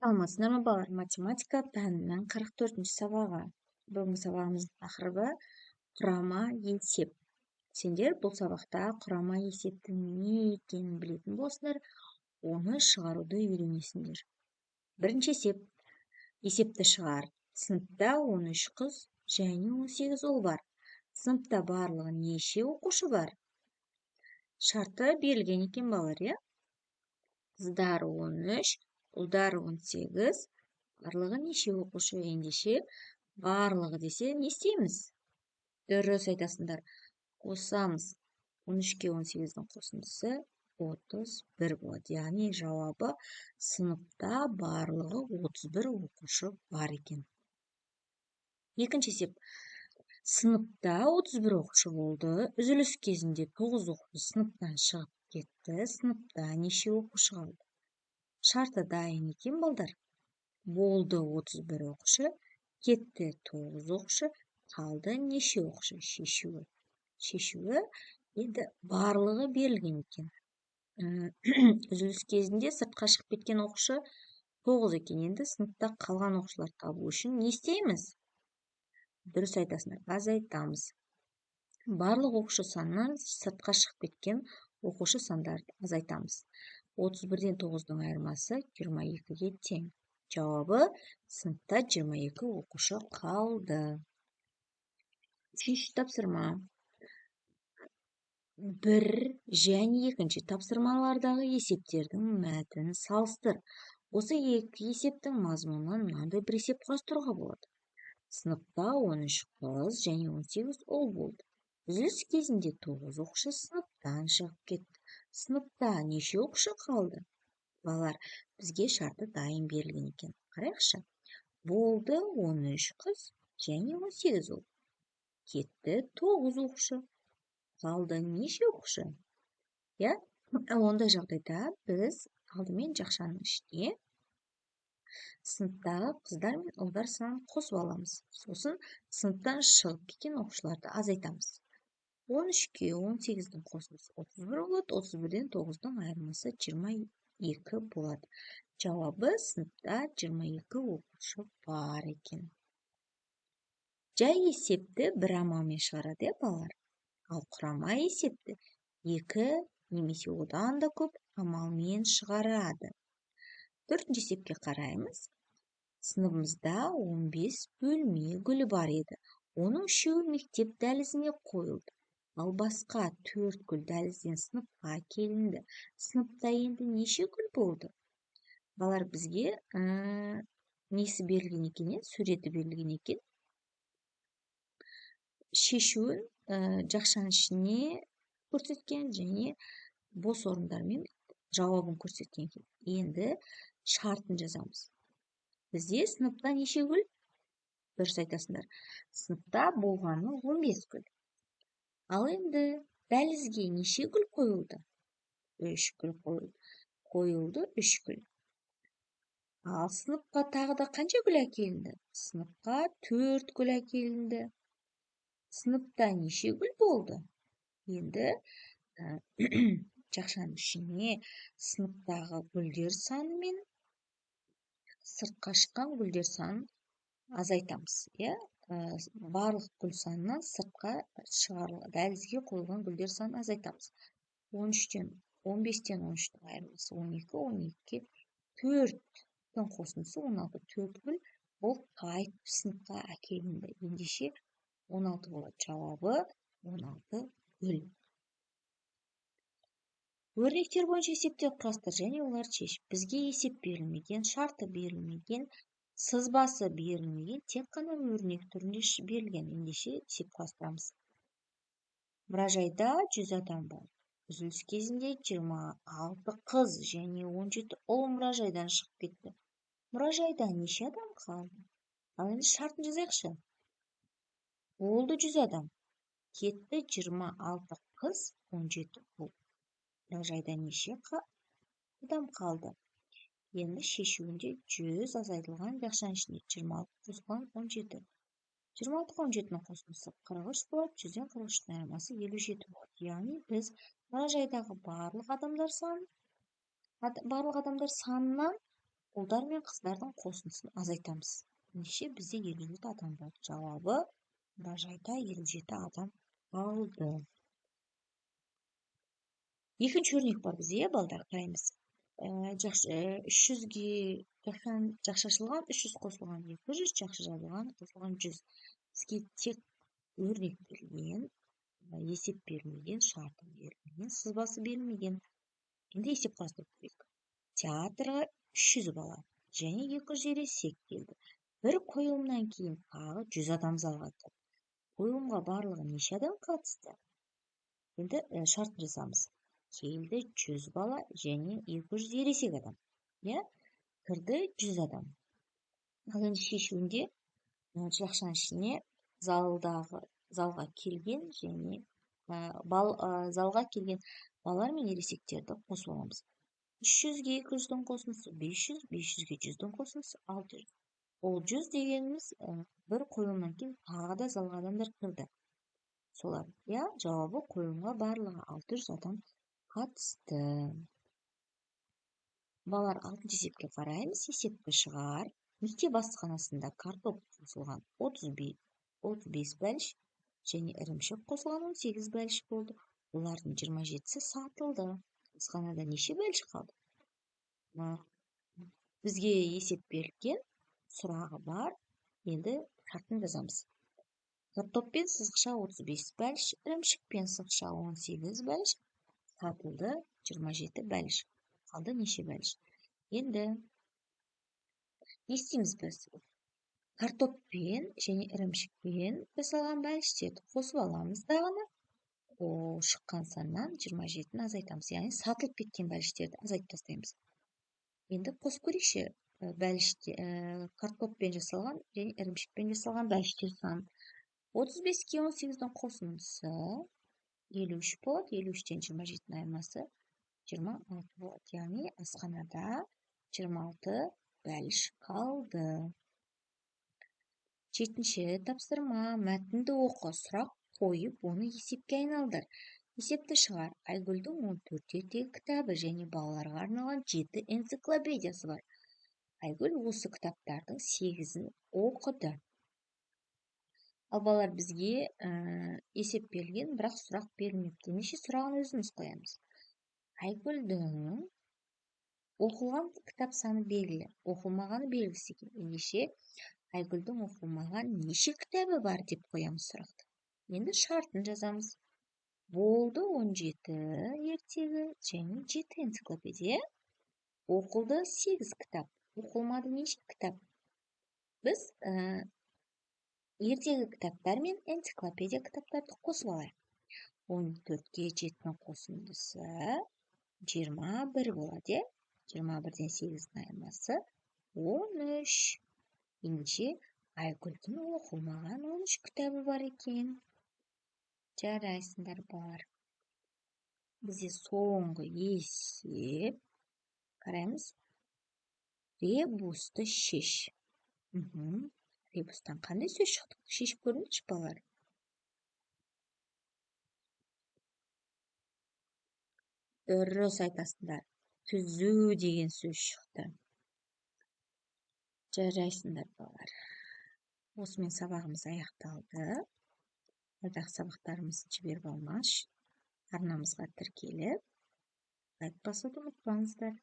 Саламатсыздар ма балалар? Математика пәнінің 44-ші сабағы. Бүгінгі сабағымыздың тақырыбы құрама есеп. Сендер бұл сабақта құрама есептің не екенін білетін болсыңдар, оны шығаруды үйренесіңдер. Бірінші есеп. Есепті шығар. Сыныпта 13 қыз және 18 ұл бар. Сыныпта барлығы неше оқушы бар? Шарты берілген екен балалар, иә? Қыздар 13, ұлдар 18, барлығы неше оқушы? Ендеше барлығы десе не істейміз? Дұрыс айтасыңдар. Қосамыз. 13-ке 18-дің қосындысы 31 болады. Яғни жауабы сыныпта барлығы 31 оқушы бар екен. Екінші есеп. Сыныпта 31 оқушы болды. Үзіліс кезінде 9 оқушы сыныптан шығып кетті. Сыныпта неше оқушы қалды? Шарты дайын екен балдар. Болды 31 оқушы, кетті 9 оқушы, қалды неше оқушы? Шешуі енді барлығы берілген екен. Үзіліс кезінде сыртқа шығып кеткен оқушы 9 екен. Енді сыныпта қалған оқушылар табу үшін не істейміз? Дұрыс айтасыңдар, азайтамыз. Барлық оқушы санынан сыртқа шығып кеткен оқушы сандарды азайтамыз. 31-ден 9-ның айырмасы 22-ге тең. Жауабы сыныпта 22 оқушы қалды. Үшінші тапсырма. Бір және екінші тапсырмалардағы есептердің мәтінін салыстыр. Осы екі есептің мазмұнынан мынандай бір есеп құрастыруға болады. Сыныпта 13 қыз және 18 ұл болды. Үзіліс кезінде 9 оқушы сыныптан шығып кетті. Сыныпта неше оқушы қалды? Балалар, бізге шарты дайын берілген екен. Қарайықшы. Болды 13 қыз және 18 ұл. Кетті 9 оқушы. Қалды неше оқушы? Я? Ондай жағдайда біз алдымен жақшаның ішіне сыныптағы қыздар мен ұлдар санын қосып аламыз. Сосын сыныптан шығып кеткен оқушыларды азайтамыз. 13-ке 18-дің қосындысы 31 болады. 31-ден 9-ның айырмасы 22 болады. Жауабы сыныпта 22 оқушы бар екен. Жай есепті бір амалмен шығарады, балалар. Ал құрама есепті екі немесе одан да көп амалмен шығарады. Төртінші есепке қараймыз. Сыныбымызда 15 бөлме гүлі бар еді. Оның үшеуі мектеп дәлізіне қойылды. Ал басқа 4 гүл дәлізден сыныпқа келінді. Сыныпта енді неше гүл болды? Балалар, бізге несі берілген екен, суреті берілген екен. Шешуін жақшаның ішіне көрсеткен және бос орындармен жауабын көрсеткен екен. Енді шартын жазамыз. Бізде сыныпта неше гүл? Дұрыс айтасыңдар. Сыныпта болғаны 15 гүл. Ал енді дәлізге неше гүл қойылды? 3 гүл қойылды. 3 гүл. Ал сыныпқа тағы да қанша гүл әкелінді? Сыныпқа 4 гүл әкелінді. Сыныпта неше гүл болды? Енді жақшаның ішіне сыныптағы гүлдер саны мен сыртқа шыққан гүлдер санын азайтамыз. Барлық гүл санынан сыртқа шығарылған дәлізге қойылған гүлдер санын азайтамыз. 15-тен 13-тің айырмасы 12, 12-ке 4-тің қосындысы 16. 4 гүл бұл қайтып сыныпқа әкелінді. Ендеше 16 болады. Жауабы 16 гүл. Өрнектер бойынша есептер құрастыр және оларды шеш. Бізге есеп берілмеген, шарты берілмеген, сызбасы берілмеген, тек қана өрнек түрінде берілген. Ендеше есеп құрастырамыз. Мұражайда 100 адам бар. Үзіліс кезінде 26 қыз және 17 ұл мұражайдан шығып кетті. Мұражайда неше адам қалды? Ал енді шартын жазайықшы. Болды 100 адам. Кетті 26 қыз, 17 ұл. Мұражайда неше адам қалды? Енді шешуінде 100 азайтылған жақшаның ішіне 26 қосылған 17. 26-17-ның қосындысы 43 болады. 100-ден 43-ның айырмасы 57 болады. Яғни біз мұражайдағы барлық адамдар санынан Ұлдар мен қыздардың қосындысын азайтамыз. Ендеше бізде 57 адам болды. Жауабы мұражайда 57 адам қалды. Екінші өрнек бар бізде, балдар, қараймыз. 300-ге жақшы ашылған, 300 қосылған 200, жақшы жабылған, қосылған 100. Бізге тек өрнек берілген, есеп берілмеген, шарты берілмеген, сызбасы берілмеген. Енді есеп құрастырып көрейік. Театрға 300 бала және 200 ересек келді. Бір қойылымнан кейін тағы 100 адам залға кірді. Қойылымға барлығы неше адам қатысты? Енді шартын жасамыз. Келді 100 бала және 200 ересек адам. Кірді 100 адам. Ал енді шешуінде жақшаның ішіне залға келген және залға келген балалар мен ересектерді қосып аламыз. 300-ге 200-дің қосындысы 500, 500-ге 100-дің қосындысы 600. Ол 100 дегеніміз бір қойылымнан кейін тағы да залға адамдар кірді. Солар, жауабы қойылымға барлығы 600 адам қатысты. Балалар, 6-шы есепке қараймыз. Есепті шығар. Мектеп асханасында картоп қосылған 35 бәліш және ірімшік қосылған 18 бәліш болды. Олардың 27-сі сатылды. Асханада неше бәліш қалды? Бізге есеп берілген, сұрағы бар. Енді шартын жазамыз. Картоппен сызықша 35 бәліш, ірімшікпен сызықша 18 бәліш, сатылды 27 бәліш. Қалды неше бәліш? Енді не істейміз біз? Картоппен және ірімшікпен жасалған бәліштерді қосып аламыз дағыны. Шыққан саннан 27-ні азайтамыз. Яғни сатылып кеткен бәліштерді азайтып тастаймыз. Енді қосып көрейікші, картоппен жасалған және ірімшікпен жасалған бәліштер санын. 35-ке 18-дің қосындысы 53 болады. 53-тен 27-дің айырмасы 26 болады. Яғни асханада 26 бәліш қалды. 7-ші тапсырма. Мәтінді оқы, сұрақ қойып, оны есепке айналдыр. Есепті шығар. Айгүлдің 14 ертегі кітабы және балаларға арналған 7 энциклопедиясы бар. Айгүл осы кітаптардың 8-ін оқыды. Ал балалар, бізге есеп берілген, бірақ сұрақ берілмепті. Неше сұрағын өзіміз қоямыз. Айгүлдің оқылған кітап саны белгілі, оқылмағаны белгісі екен. Ендеше Айгүлдің оқылмаған неше кітабы бар деп қоямыз сұрақты. Енді шартын жазамыз. Болды 17 ертегі және 7 энциклопедия. Оқылды 8 кітап. Оқылмады неше кітап? Біз ертегі кітаптар мен энциклопедия кітаптарды қосып алайық. 14-ге 7-дің қосындысы 21 болады. 21-ден 8-дің айырмасы 13. Ендеше Айгүлдің оқылмаған 13 кітабы бар екен. Жарайсыңдар балалар. Бізде соңғы есеп. Қараймыз. Ребусты шеш. Ребустан қандай сөз шықты? Шешіп көріңізші балалар. Дұрыс айтасыңдар. Түзу деген сөз шықты. Жарайсыңдар балалар. Осымен сабағымыз аяқталды. Алдағы сабақтарымызды жіберіп алмаш. Арнамызға тіркеліп, лайк басуды ұмытпаңыздар.